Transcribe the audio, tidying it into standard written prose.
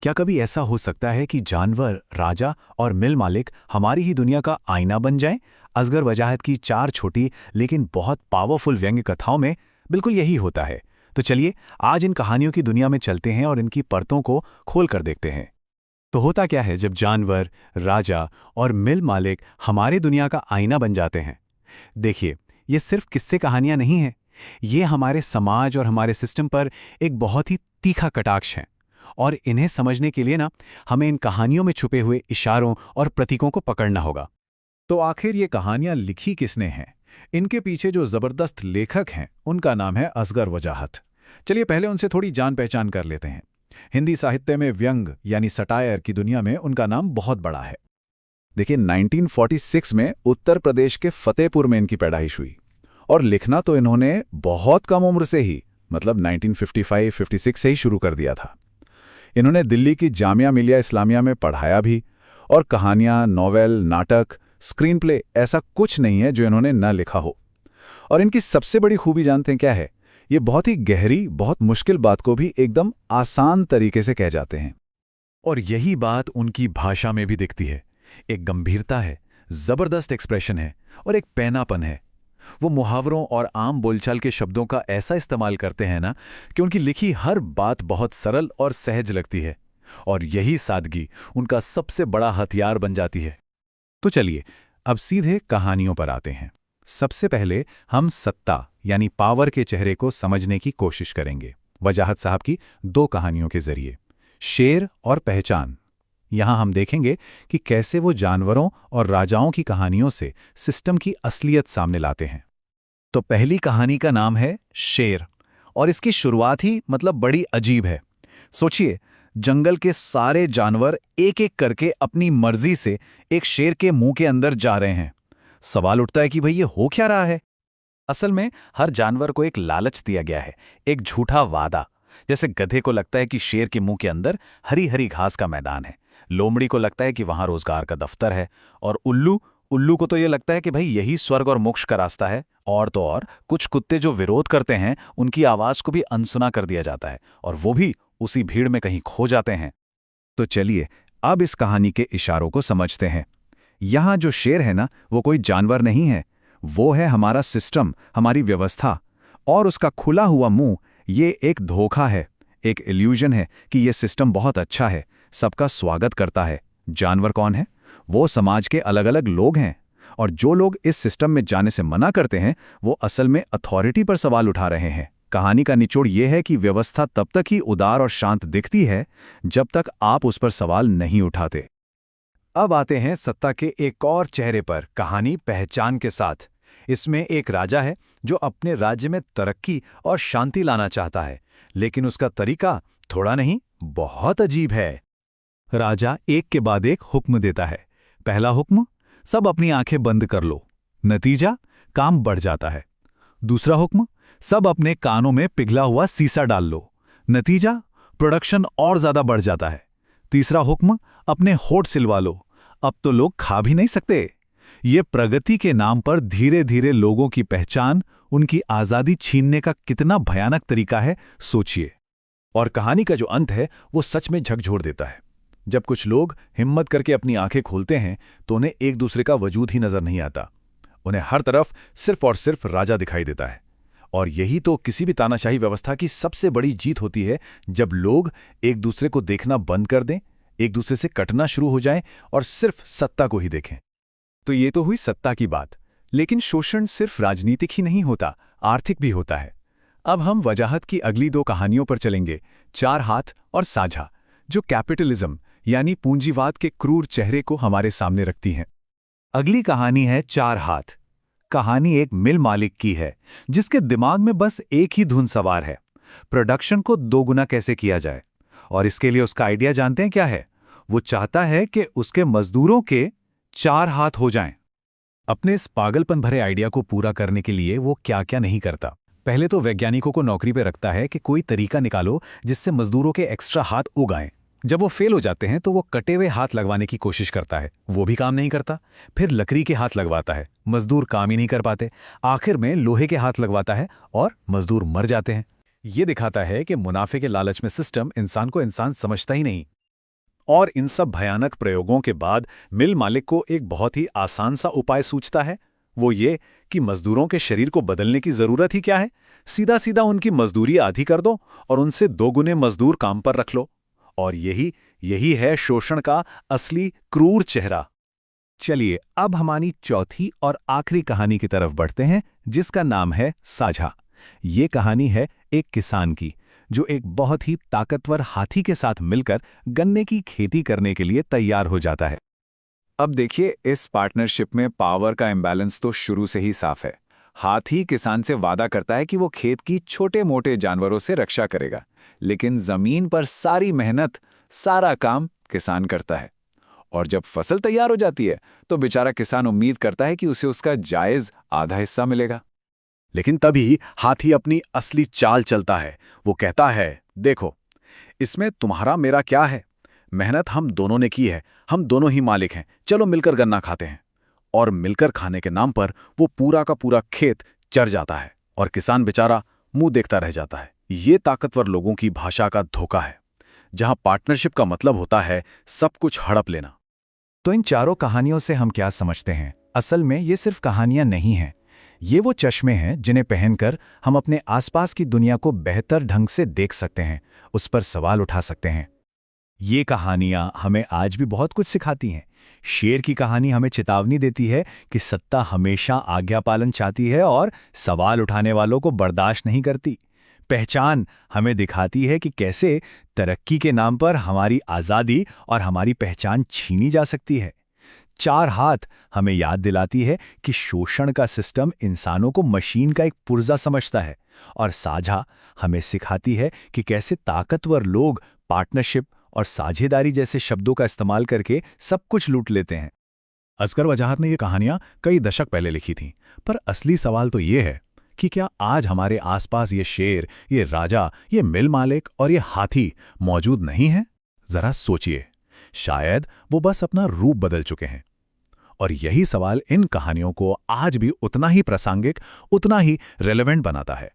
क्या कभी ऐसा हो सकता है कि जानवर, राजा और मिल मालिक हमारी ही दुनिया का आईना बन जाएं? असगर वजाहत की चार छोटी लेकिन बहुत पावरफुल व्यंग्य कथाओं में बिल्कुल यही होता है। तो चलिए आज इन कहानियों की दुनिया में चलते हैं और इनकी परतों को खोल कर देखते हैं। तो होता क्या है जब जानवर, राजा और मिल मालिक हमारी दुनिया का आईना बन जाते हैं? देखिए, ये सिर्फ किस्से कहानियां नहीं हैं। ये हमारे समाज और हमारे सिस्टम पर एक बहुत ही तीखा कटाक्ष है। और इन्हें समझने के लिए हमें इन कहानियों में छुपे हुए इशारों और प्रतीकों को पकड़ना होगा। तो आखिर ये कहानियां लिखी किसने हैं? इनके पीछे जो जबरदस्त लेखक हैं उनका नाम है असगर वजाहत। चलिए पहले उनसे थोड़ी जान पहचान कर लेते हैं। हिंदी साहित्य में व्यंग यानी सटायर की दुनिया में उनका नाम बहुत बड़ा है। देखिए 1946 में उत्तर प्रदेश के फतेहपुर में इनकी पैदाइश हुई और लिखना तो इन्होंने बहुत कम उम्र से ही मतलब 1955-56 से ही शुरू कर दिया था। इन्होंने दिल्ली की जामिया मिलिया इस्लामिया में पढ़ाया भी और कहानियां, नॉवेल, नाटक, स्क्रीन प्ले ऐसा कुछ नहीं है जो इन्होंने न लिखा हो। और इनकी सबसे बड़ी खूबी जानते हैं क्या है? ये बहुत ही गहरी, बहुत मुश्किल बात को भी एकदम आसान तरीके से कह जाते हैं। और यही बात उनकी भाषा में भी दिखती है। एक गंभीरता है, जबरदस्त एक्सप्रेशन है और एक पैनापन है। वो मुहावरों और आम बोलचाल के शब्दों का ऐसा इस्तेमाल करते हैं कि उनकी लिखी हर बात बहुत सरल और सहज लगती है। और यही सादगी उनका सबसे बड़ा हथियार बन जाती है। तो चलिए अब सीधे कहानियों पर आते हैं। सबसे पहले हम सत्ता यानी पावर के चेहरे को समझने की कोशिश करेंगे वजाहत साहब की दो कहानियों के जरिए, शेर और पहचान। यहां हम देखेंगे कि कैसे वो जानवरों और राजाओं की कहानियों से सिस्टम की असलियत सामने लाते हैं। तो पहली कहानी का नाम है शेर और इसकी शुरुआत ही बड़ी अजीब है। सोचिए, जंगल के सारे जानवर एक एक करके अपनी मर्जी से एक शेर के मुंह के अंदर जा रहे हैं। सवाल उठता है कि भाई ये हो क्या रहा है? असल में हर जानवर को एक लालच दिया गया है, एक झूठा वादा। जैसे गधे को लगता है कि शेर के मुंह के अंदर हरी हरी घास का मैदान है, लोमड़ी को लगता है कि वहां रोजगार का दफ्तर है, और उल्लू को तो ये लगता है कि भाई यही स्वर्ग और मोक्ष का रास्ता है। और तो और कुछ कुत्ते जो विरोध करते हैं उनकी आवाज को भी अनसुना कर दिया जाता है और वो भी उसी भीड़ में कहीं खो जाते हैं। तो चलिए अब इस कहानी के इशारों को समझते हैं। यहां जो शेर है वो कोई जानवर नहीं है, वो है हमारा सिस्टम, हमारी व्यवस्था। और उसका खुला हुआ मुंह ये एक धोखा है, एक इल्यूजन है कि ये सिस्टम बहुत अच्छा है, सबका स्वागत करता है। जानवर कौन है? वो समाज के अलग अलग लोग हैं। और जो लोग इस सिस्टम में जाने से मना करते हैं वो असल में अथॉरिटी पर सवाल उठा रहे हैं। कहानी का निचोड़ ये है कि व्यवस्था तब तक ही उदार और शांत दिखती है जब तक आप उस पर सवाल नहीं उठाते। अब आते हैं सत्ता के एक और चेहरे पर, कहानी पहचान के साथ। इसमें एक राजा है जो अपने राज्य में तरक्की और शांति लाना चाहता है, लेकिन उसका तरीका थोड़ा नहीं, बहुत अजीब है। राजा एक के बाद एक हुक्म देता है। पहला हुक्म, सब अपनी आंखें बंद कर लो। नतीजा, काम बढ़ जाता है। दूसरा हुक्म, सब अपने कानों में पिघला हुआ सीसा डाल लो। नतीजा, प्रोडक्शन और ज्यादा बढ़ जाता है। तीसरा हुक्म, अपने होठ सिलवा लो। अब तो लोग खा भी नहीं सकते। ये प्रगति के नाम पर धीरे धीरे लोगों की पहचान, उनकी आजादी छीनने का कितना भयानक तरीका है, सोचिए। और कहानी का जो अंत है वो सच में झकझोर देता है। जब कुछ लोग हिम्मत करके अपनी आंखें खोलते हैं तो उन्हें एक दूसरे का वजूद ही नजर नहीं आता। उन्हें हर तरफ सिर्फ और सिर्फ राजा दिखाई देता है। और यही तो किसी भी तानाशाही व्यवस्था की सबसे बड़ी जीत होती है, जब लोग एक दूसरे को देखना बंद कर दें, एक दूसरे से कटना शुरू हो जाएं और सिर्फ सत्ता को ही देखें। तो ये तो हुई सत्ता की बात, लेकिन शोषण सिर्फ राजनीतिक ही नहीं होता, आर्थिक भी होता है। अब हम वजाहत की अगली दो कहानियों पर चलेंगे, चार हाथ और साझा, जो कैपिटलिज्म यानी पूंजीवाद के क्रूर चेहरे को हमारे सामने रखती हैं। अगली कहानी है चार हाथ। कहानी एक मिल मालिक की है जिसके दिमाग में बस एक ही धुन सवार है, प्रोडक्शन को दोगुना कैसे किया जाए। और इसके लिए उसका आइडिया जानते हैं क्या है? वो चाहता है कि उसके मजदूरों के चार हाथ हो जाएं। अपने इस पागलपन भरे आइडिया को पूरा करने के लिए वो क्या क्या नहीं करता। पहले तो वैज्ञानिकों को नौकरी पे रखता है कि कोई तरीका निकालो जिससे मजदूरों के एक्स्ट्रा हाथ उगाएं। जब वो फेल हो जाते हैं तो वो कटे हुए हाथ लगवाने की कोशिश करता है, वो भी काम नहीं करता। फिर लकड़ी के हाथ लगवाता है, मजदूर काम ही नहीं कर पाते। आखिर में लोहे के हाथ लगवाता है और मजदूर मर जाते हैं। ये दिखाता है कि मुनाफे के लालच में सिस्टम इंसान को इंसान समझता ही नहीं। और इन सब भयानक प्रयोगों के बाद मिल मालिक को एक बहुत ही आसान सा उपाय सूझता है। वो ये कि मजदूरों के शरीर को बदलने की जरूरत ही क्या है, सीधा सीधा उनकी मजदूरी आधी कर दो और उनसे 2 गुने मजदूर काम पर रख लो। और यही यही है शोषण का असली क्रूर चेहरा। चलिए अब हमारी चौथी और आखिरी कहानी की तरफ बढ़ते हैं, जिसका नाम है साझा। ये कहानी है एक किसान की, जो एक बहुत ही ताकतवर हाथी के साथ मिलकर गन्ने की खेती करने के लिए तैयार हो जाता है। अब देखिए, इस पार्टनरशिप में पावर का इम्बैलेंस तो शुरू से ही साफ है। हाथी किसान से वादा करता है कि वो खेत की छोटे मोटे जानवरों से रक्षा करेगा, लेकिन जमीन पर सारी मेहनत, सारा काम किसान करता है। और जब फसल तैयार हो जाती है तो बेचारा किसान उम्मीद करता है कि उसे उसका जायज आधा हिस्सा मिलेगा। लेकिन तभी हाथी अपनी असली चाल चलता है। वो कहता है, देखो, इसमें तुम्हारा मेरा क्या है, मेहनत हम दोनों ने की है, हम दोनों ही मालिक हैं, चलो मिलकर गन्ना खाते हैं। और मिलकर खाने के नाम पर वो पूरा का पूरा खेत चर जाता है और किसान बेचारा मुंह देखता रह जाता है। ये ताकतवर लोगों की भाषा का धोखा है, जहां पार्टनरशिप का मतलब होता है सब कुछ हड़प लेना। तो इन चारों कहानियों से हम क्या समझते हैं? असल में ये सिर्फ कहानियां नहीं हैं, ये वो चश्मे हैं जिन्हें पहनकर हम अपने आसपास की दुनिया को बेहतर ढंग से देख सकते हैं, उस पर सवाल उठा सकते हैं। ये कहानियां हमें आज भी बहुत कुछ सिखाती हैं। शेर की कहानी हमें चेतावनी देती है कि सत्ता हमेशा आज्ञा पालन चाहती है और सवाल उठाने वालों को बर्दाश्त नहीं करती। पहचान हमें दिखाती है कि कैसे तरक्की के नाम पर हमारी आज़ादी और हमारी पहचान छीनी जा सकती है। चार हाथ हमें याद दिलाती है कि शोषण का सिस्टम इंसानों को मशीन का एक पुर्जा समझता है। और साझा हमें सिखाती है कि कैसे ताकतवर लोग पार्टनरशिप और साझेदारी जैसे शब्दों का इस्तेमाल करके सब कुछ लूट लेते हैं। असगर वजाहत ने ये कहानियां कई दशक पहले लिखी थीं, पर असली सवाल तो ये है कि क्या आज हमारे आसपास ये शेर, ये राजा, ये मिल मालिक और ये हाथी मौजूद नहीं हैं? जरा सोचिए, शायद वो बस अपना रूप बदल चुके हैं। और यही सवाल इन कहानियों को आज भी उतना ही प्रासंगिक, उतना ही रेलेवेंट बनाता है।